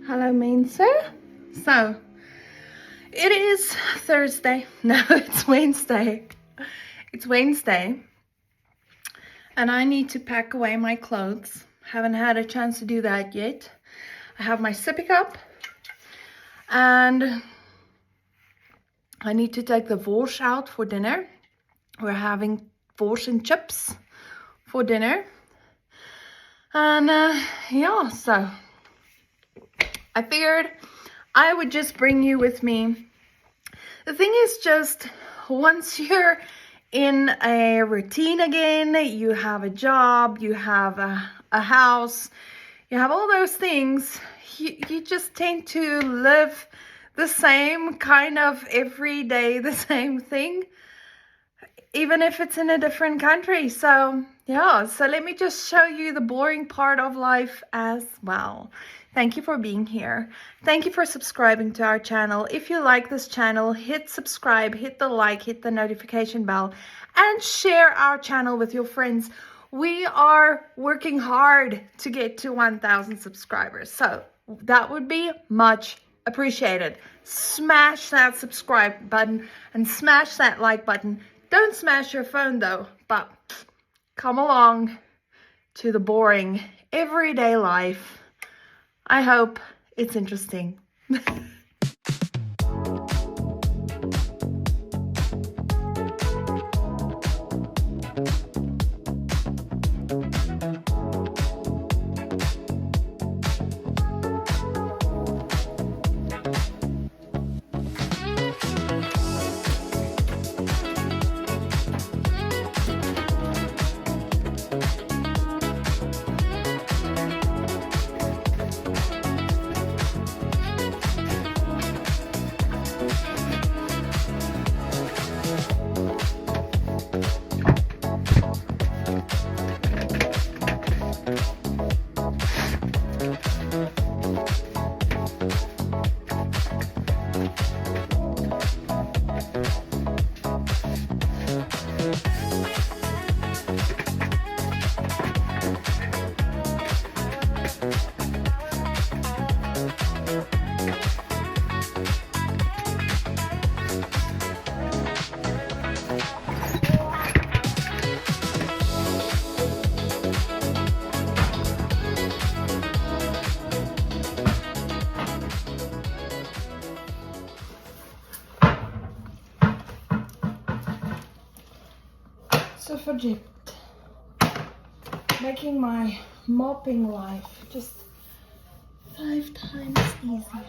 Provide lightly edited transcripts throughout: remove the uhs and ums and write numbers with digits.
Hello, Mensa. So, it is Thursday. No, it's Wednesday. It's Wednesday. And I need to pack away my clothes. Haven't had a chance to do that yet. I have my sippy cup. And I need to take the Vors out for dinner. We're having Vors and chips for dinner. And yeah, so I figured I would just bring you with me. The thing is just, once you're in a routine again, you have a job, you have a house, you have all those things, you just tend to live the same kind of every day, the same thing, even if it's in a different country. So yeah, so let me just show you the boring part of life as well. Thank you for being here. Thank you for subscribing to our channel. If you like this channel, hit subscribe, hit the like, hit the notification bell, and share our channel with your friends. We are working hard to get to 1,000 subscribers. So that would be much appreciated. Smash that subscribe button and smash that like button. Don't smash your phone though, but come along to the boring everyday life. I hope it's interesting. So for Egypt, making my mopping life just 5 times easier.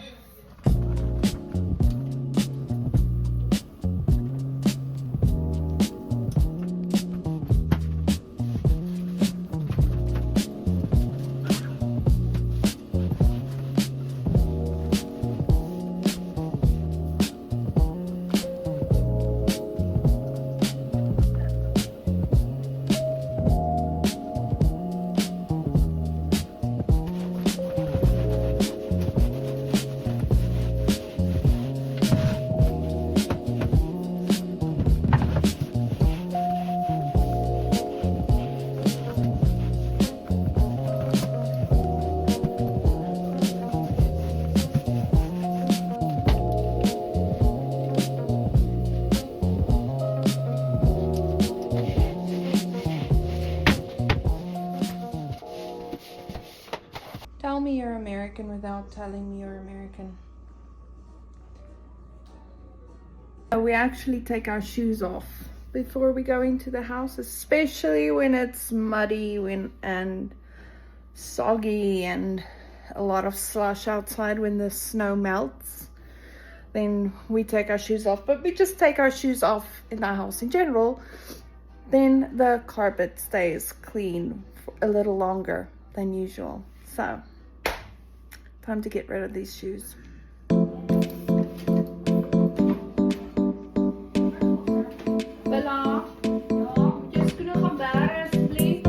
Tell me you're American without telling me you're American. We actually take our shoes off before we go into the house, especially when it's muddy and soggy and a lot of slush outside when the snow melts. Then we take our shoes off, but we just take our shoes off in the house in general. Then the carpet stays clean for a little longer than usual. So, time to get rid of these shoes. Bella, just gonna come back, please.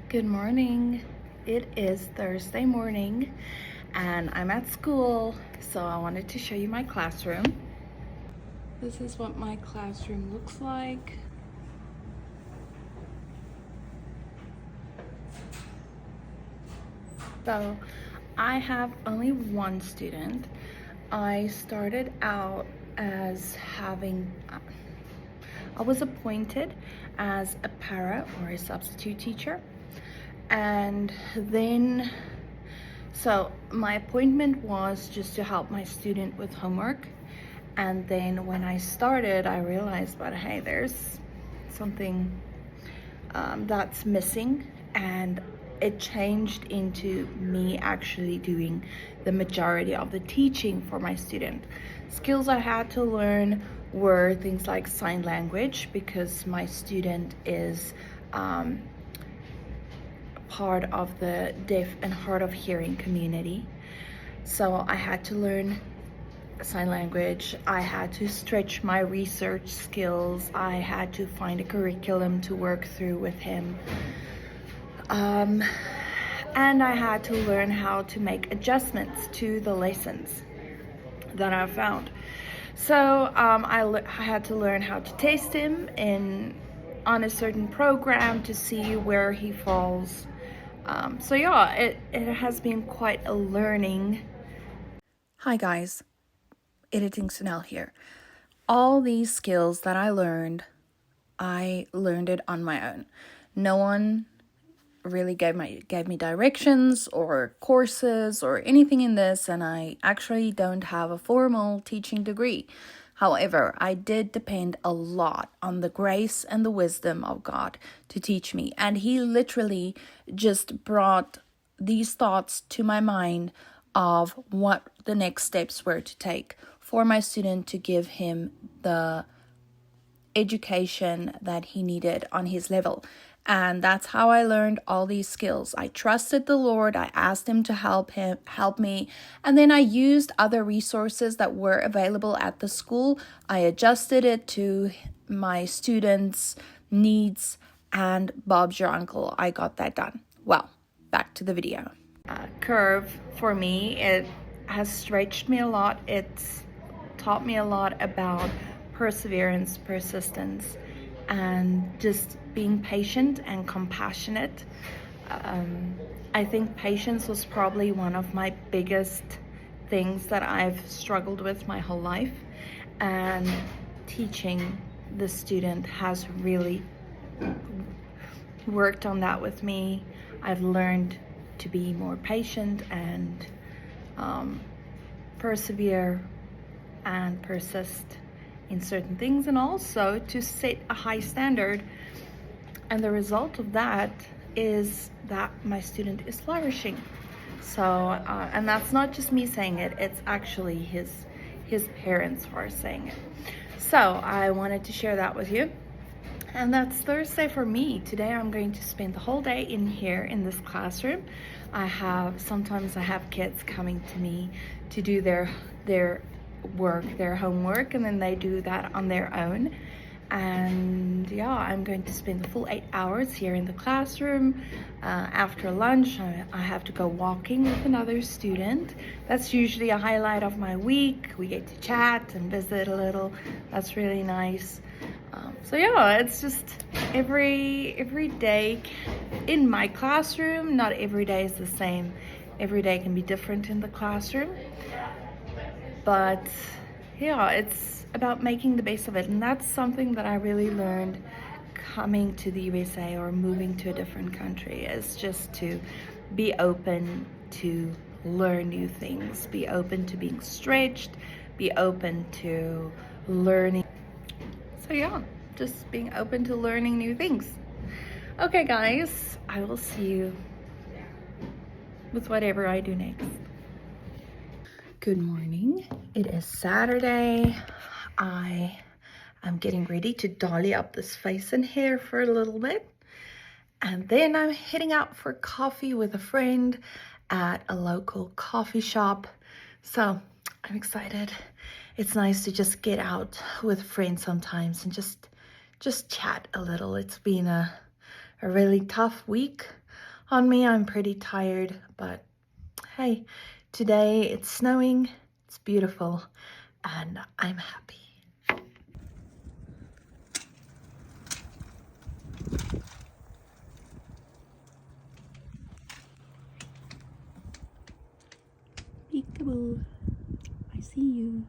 Good morning. It is Thursday morning and I'm at school, so I wanted to show you my classroom. This is what my classroom looks like. So I have only one student. I started out as I was appointed as a para or a substitute teacher. And then, so my appointment was just to help my student with homework. And then when I started, I realized, but hey, there's something that's missing, and it changed into me actually doing the majority of the teaching for my student. Skills I had to learn were things like sign language, because my student is part of the deaf and hard of hearing community. So I had to learn sign language. I had to stretch my research skills. I had to find a curriculum to work through with him. And I had to learn how to make adjustments to the lessons that I found. So I had to learn how to test him on a certain program to see where he falls. So yeah, it has been quite a learning. Hi guys, Editing Sunel here. All these skills that I learned it on my own. No one really gave me directions or courses or anything in this, and I actually don't have a formal teaching degree. However, I did depend a lot on the grace and the wisdom of God to teach me, and He literally just brought these thoughts to my mind of what the next steps were to take for my student to give him the education that he needed on his level. And that's how I learned all these skills. I trusted the Lord. I asked Him to help me. And then I used other resources that were available at the school. I adjusted it to my students' needs, and Bob's your uncle. I got that done. Well, back to the video. Curve, for me, it has stretched me a lot. It's taught me a lot about perseverance, persistence, and just being patient and compassionate. I think patience was probably one of my biggest things that I've struggled with my whole life, and teaching the student has really worked on that with me. I've learned to be more patient and persevere and persist in certain things, and also to set a high standard. And the result of that is that my student is flourishing. So and that's not just me saying it, it's actually his parents who are saying it. So I wanted to share that with you. And that's Thursday for me. Today I'm going to spend the whole day in here in this classroom. Sometimes I have kids coming to me to do their work, their homework, and then they do that on their own. And yeah, I'm going to spend the full 8 hours here in the classroom. After lunch, I have to go walking with another student. That's usually a highlight of my week. We get to chat and visit a little. That's really nice. So yeah, it's just every day in my classroom. Not every day is the same. Every day can be different in the classroom. But yeah, it's about making the best of it. And that's something that I really learned coming to the USA or moving to a different country, is just to be open to learn new things, be open to being stretched, be open to learning. So yeah, just being open to learning new things. Okay guys, I will see you with whatever I do next. Good morning. It is Saturday. I am getting ready to dolly up this face and hair for a little bit. And then I'm heading out for coffee with a friend at a local coffee shop. So I'm excited. It's nice to just get out with friends sometimes and just chat a little. It's been a a really tough week on me. I'm pretty tired, but hey, today it's snowing, it's beautiful, and I'm happy. Peekaboo, I see you.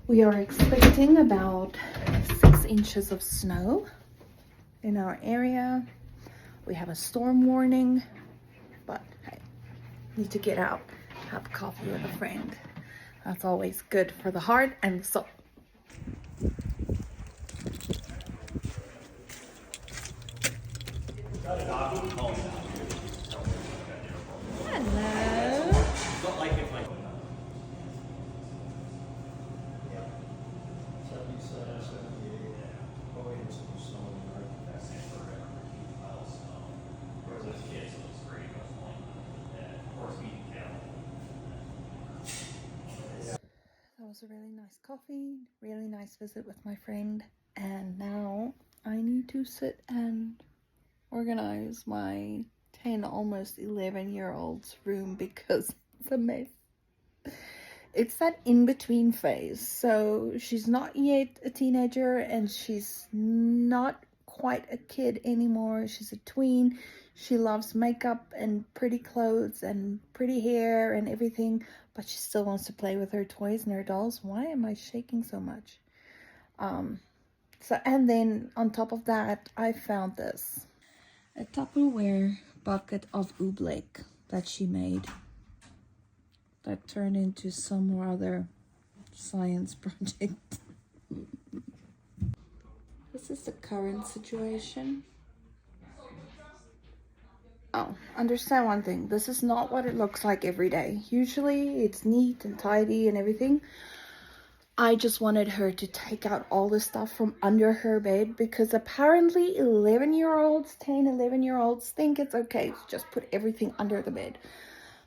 We are expecting about 6 inches of snow in our area. We have a storm warning, but hey, need to get out, have coffee with a friend. That's always good for the heart and the soul. That was a really nice coffee, really nice visit with my friend, and now I need to sit and organize my 10, almost 11-year-old's room because it's a mess. It's that in-between phase, so she's not yet a teenager and she's not quite a kid anymore. She's a tween. She loves makeup and pretty clothes and pretty hair and everything, but she still wants to play with her toys and her dolls. Why am I shaking so much? And then on top of that, I found this. A Tupperware bucket of oobleck that she made that turned into some or other science project. This is the current situation. Oh, understand one thing. This is not what it looks like every day. Usually it's neat and tidy and everything. I just wanted her to take out all the stuff from under her bed because apparently 11-year-olds, 10, 11-year-olds think it's okay to just put everything under the bed.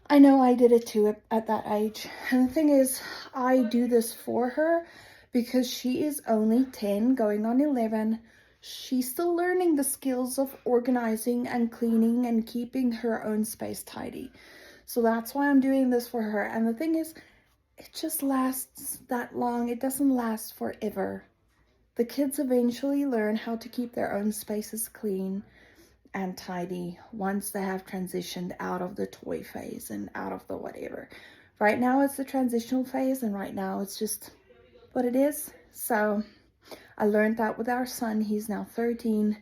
I know I did it too at that age. And the thing is, I do this for her because she is only 10 going on 11. She's still learning the skills of organizing and cleaning and keeping her own space tidy. So that's why I'm doing this for her. And the thing is, it just lasts that long. It doesn't last forever. The kids eventually learn how to keep their own spaces clean and tidy once they have transitioned out of the toy phase and out of the whatever. Right now it's the transitional phase, and right now it's just what it is. So I learned that with our son. He's now 13.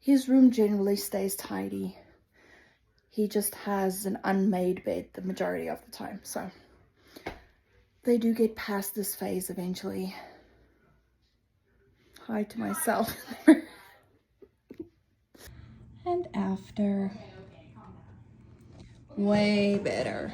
His room generally stays tidy. He just has an unmade bed the majority of the time. So they do get past this phase eventually. Hi to myself. And after, way better.